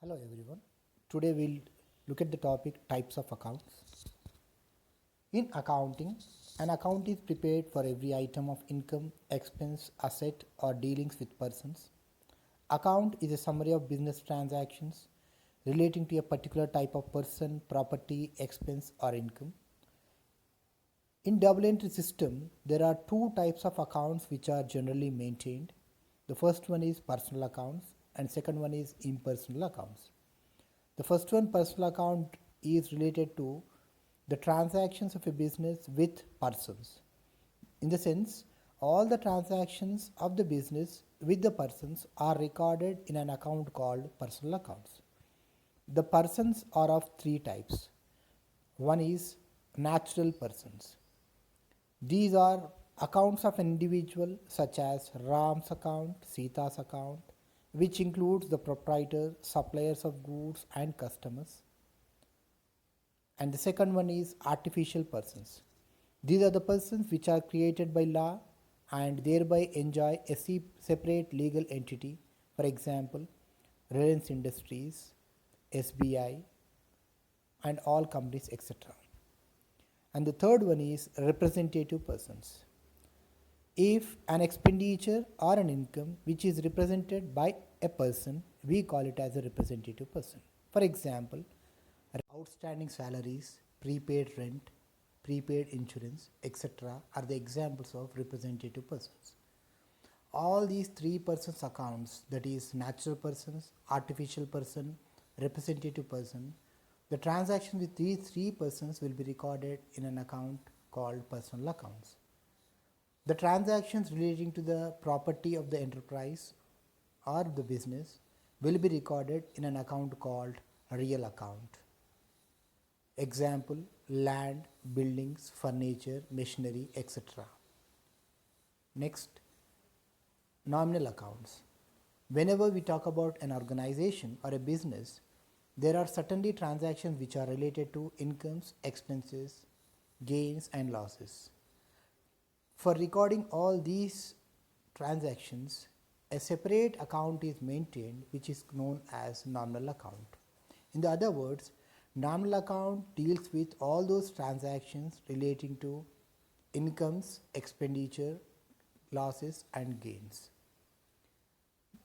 Hello everyone. Today we'll look at the topic types of accounts. In accounting, an account is prepared for every item of income, expense, asset or dealings with persons. Account is a summary of business transactions relating to a particular type of person, property, expense or income. In double entry system, there are two types of accounts which are generally maintained. The first one is personal accounts and second one is impersonal accounts. The first one, personal account, is related to the transactions of a business with persons. In the sense, all the transactions of the business with the persons are recorded in an account called personal accounts. The persons are of three types. One is natural persons. These are accounts of an individual such as Ram's account, Sita's account, which includes the proprietor, suppliers of goods and customers. And the second one is artificial persons. These are the persons which are created by law and thereby enjoy a separate legal entity. For example, Reliance Industries, SBI and all companies, etc. And the third one is representative persons. If an expenditure or an income which is represented by a person, we call it as a representative person. For example, outstanding salaries, prepaid rent, prepaid insurance, etc. are the examples of representative persons. All these three persons accounts, that is natural persons, artificial person, representative person, the transaction with these three persons will be recorded in an account called personal accounts. The transactions relating to the property of the enterprise or the business will be recorded in an account called real account. Example, land, buildings, furniture, machinery, etc. Next, nominal accounts. Whenever we talk about an organization or a business, there are certainly transactions which are related to incomes, expenses, gains and losses. For recording all these transactions, a separate account is maintained which is known as nominal account. In the other words, nominal account deals with all those transactions relating to incomes, expenditure, losses and gains.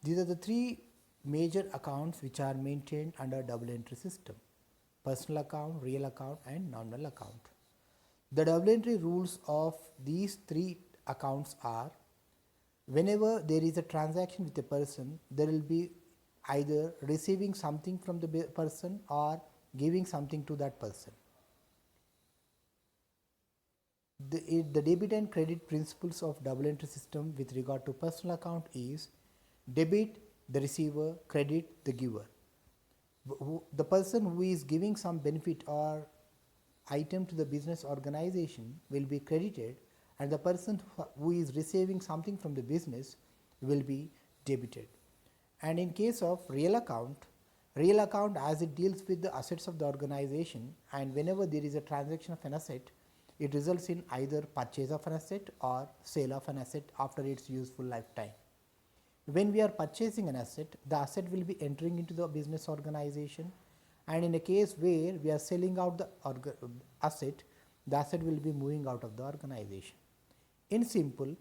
These are the three major accounts which are maintained under double entry system: personal account, real account and nominal account. The double entry rules of these three accounts are: whenever there is a transaction with a person, there will be either receiving something from the person or giving something to that person. The debit and credit principles of double entry system with regard to personal account is debit the receiver, credit the giver. The person who is giving some benefit or item to the business organization will be credited, and the person who is receiving something from the business will be debited. And in case of real account as it deals with the assets of the organization, and whenever there is a transaction of an asset, it results in either purchase of an asset or sale of an asset after its useful lifetime. When we are purchasing an asset, the asset will be entering into the business organization, and in a case where we are selling out the asset will be moving out of the organization. In simple,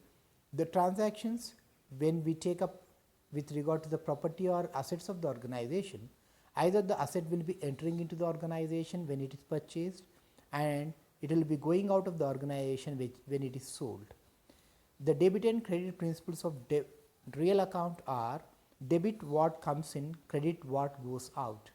the transactions when we take up with regard to the property or assets of the organization, either the asset will be entering into the organization when it is purchased, and it will be going out of the organization when it is sold. The debit and credit principles of real account are: debit what comes in, credit what goes out.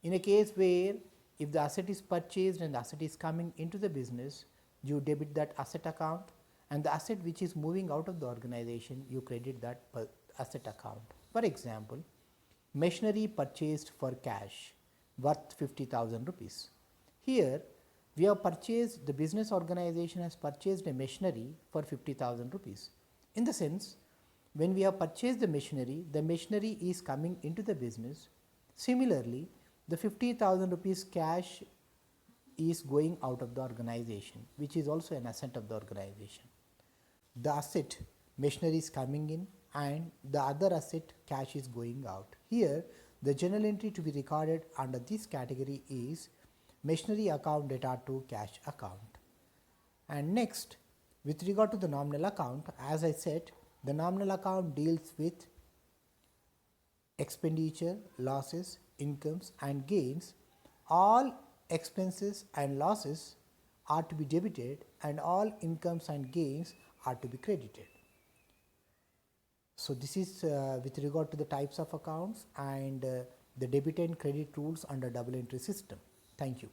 In a case where if the asset is purchased and the asset is coming into the business, you debit that asset account, and the asset which is moving out of the organization, you credit that asset account. For example, machinery purchased for cash worth 50,000 rupees. Here we have purchased, the business organization has purchased a machinery for 50,000 rupees. In the sense, when we have purchased the machinery is coming into the business. Similarly, the 50,000 rupees cash is going out of the organization, which is also an asset of the organization. The asset machinery is coming in and the other asset cash is going out. Here The journal entry to be recorded under this category is machinery account data to cash account. And next, with regard to the nominal account, as I said, the nominal account deals with expenditure, losses, incomes and gains. All expenses and losses are to be debited and all incomes and gains are to be credited. So, this is with regard to the types of accounts and the debit and credit rules under double entry system. Thank you.